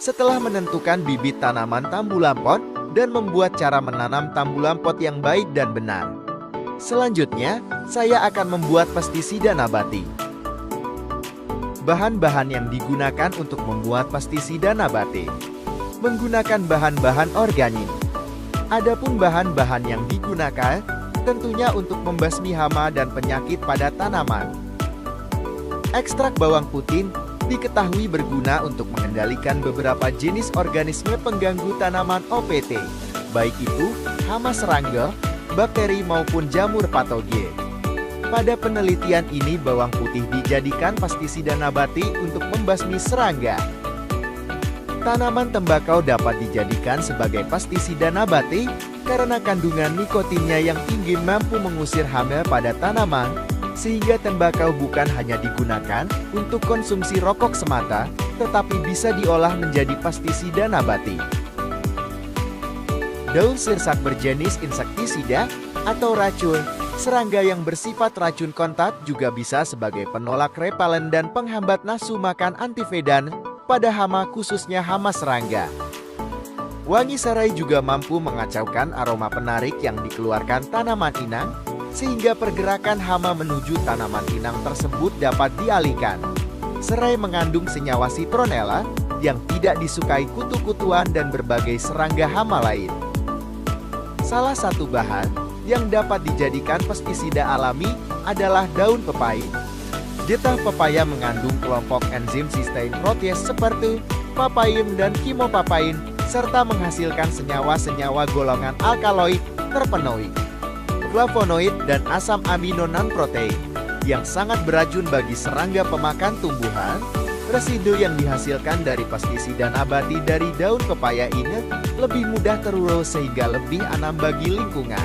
Setelah menentukan bibit tanaman tambulampot dan membuat cara menanam tambulampot yang baik dan benar. Selanjutnya, saya akan membuat pestisida nabati. Bahan-bahan yang digunakan untuk membuat pestisida nabati menggunakan bahan-bahan organik. Adapun bahan-bahan yang digunakan tentunya untuk membasmi hama dan penyakit pada tanaman. Ekstrak bawang putih diketahui berguna untuk mengendalikan beberapa jenis organisme pengganggu tanaman OPT, baik itu hama serangga, bakteri maupun jamur patogen. Pada penelitian ini bawang putih dijadikan pestisida nabati untuk membasmi serangga. Tanaman tembakau dapat dijadikan sebagai pestisida nabati karena kandungan nikotinnya yang tinggi mampu mengusir hama pada tanaman, sehingga tembakau bukan hanya digunakan untuk konsumsi rokok semata, tetapi bisa diolah menjadi pestisida nabati. Daun sirsak berjenis insektisida atau racun serangga yang bersifat racun kontak juga bisa sebagai penolak repelen dan penghambat nafsu makan antivedan pada hama khususnya hama serangga. Wangi serai juga mampu mengacaukan aroma penarik yang dikeluarkan tanaman inang, sehingga pergerakan hama menuju tanaman inang tersebut dapat dialihkan. Serai mengandung senyawa citronella yang tidak disukai kutu-kutuan dan berbagai serangga hama lain. Salah satu bahan yang dapat dijadikan pestisida alami adalah daun pepaya. Getah pepaya mengandung kelompok enzim sistein protease seperti papain dan kimopapain, serta menghasilkan senyawa-senyawa golongan alkaloid, terpenoid, flavonoid, dan asam amino non-protein yang sangat beracun bagi serangga pemakan tumbuhan. Residu yang dihasilkan dari pestisida nabati dari daun pepaya ini lebih mudah terurus sehingga lebih aman bagi lingkungan.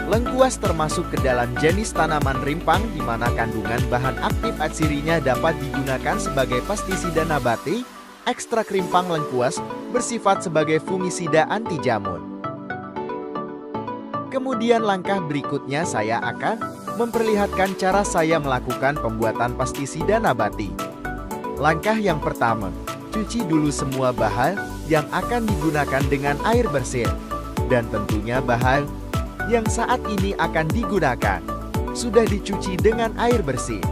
Lengkuas termasuk ke dalam jenis tanaman rimpang di mana kandungan bahan aktif atsirinya dapat digunakan sebagai pestisida nabati. Ekstrak rimpang lengkuas bersifat sebagai fungisida anti jamur. Kemudian langkah berikutnya saya akan memperlihatkan cara saya melakukan pembuatan pestisida nabati. Langkah yang pertama, cuci dulu semua bahan yang akan digunakan dengan air bersih. Dan tentunya bahan yang saat ini akan digunakan sudah dicuci dengan air bersih.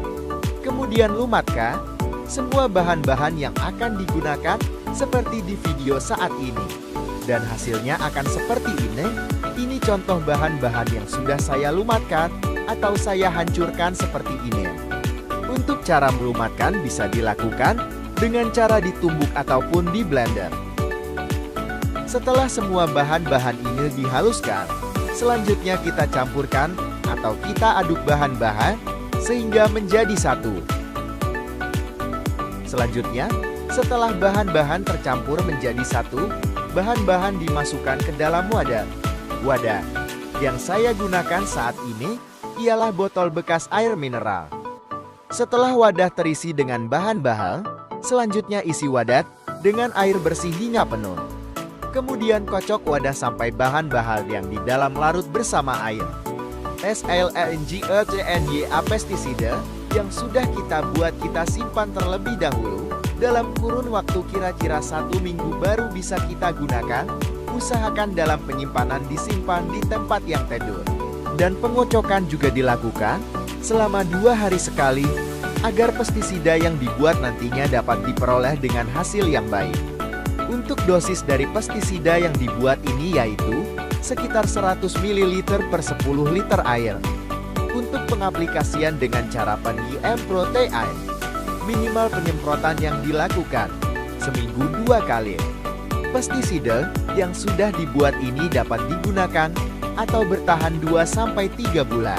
Kemudian lumatkan semua bahan-bahan yang akan digunakan seperti di video saat ini. Dan hasilnya akan seperti ini. Ini contoh bahan-bahan yang sudah saya lumatkan atau saya hancurkan seperti ini. Untuk cara melumatkan bisa dilakukan dengan cara ditumbuk ataupun di blender. Setelah semua bahan-bahan ini dihaluskan, selanjutnya kita campurkan atau kita aduk bahan-bahan sehingga menjadi satu. Selanjutnya, setelah bahan-bahan tercampur menjadi satu, bahan-bahan dimasukkan ke dalam wadah. Wadah yang saya gunakan saat ini ialah botol bekas air mineral. Setelah wadah terisi dengan bahan-bahan, selanjutnya isi wadah dengan air bersih hingga penuh. Kemudian kocok wadah sampai bahan-bahan yang di dalam larut bersama air. SLNGECNYA pestisida yang sudah kita buat kita simpan terlebih dahulu. Dalam kurun waktu kira-kira 1 minggu baru bisa kita gunakan. Usahakan dalam penyimpanan disimpan di tempat yang teduh. Dan pengocokan juga dilakukan selama 2 hari sekali agar pestisida yang dibuat nantinya dapat diperoleh dengan hasil yang baik. Untuk dosis dari pestisida yang dibuat ini yaitu sekitar 100 ml per 10 liter air. Untuk pengaplikasian dengan cara penyiam protein, minimal penyemprotan yang dilakukan seminggu 2 kali. Pestisida yang sudah dibuat ini dapat digunakan atau bertahan 2-3 bulan.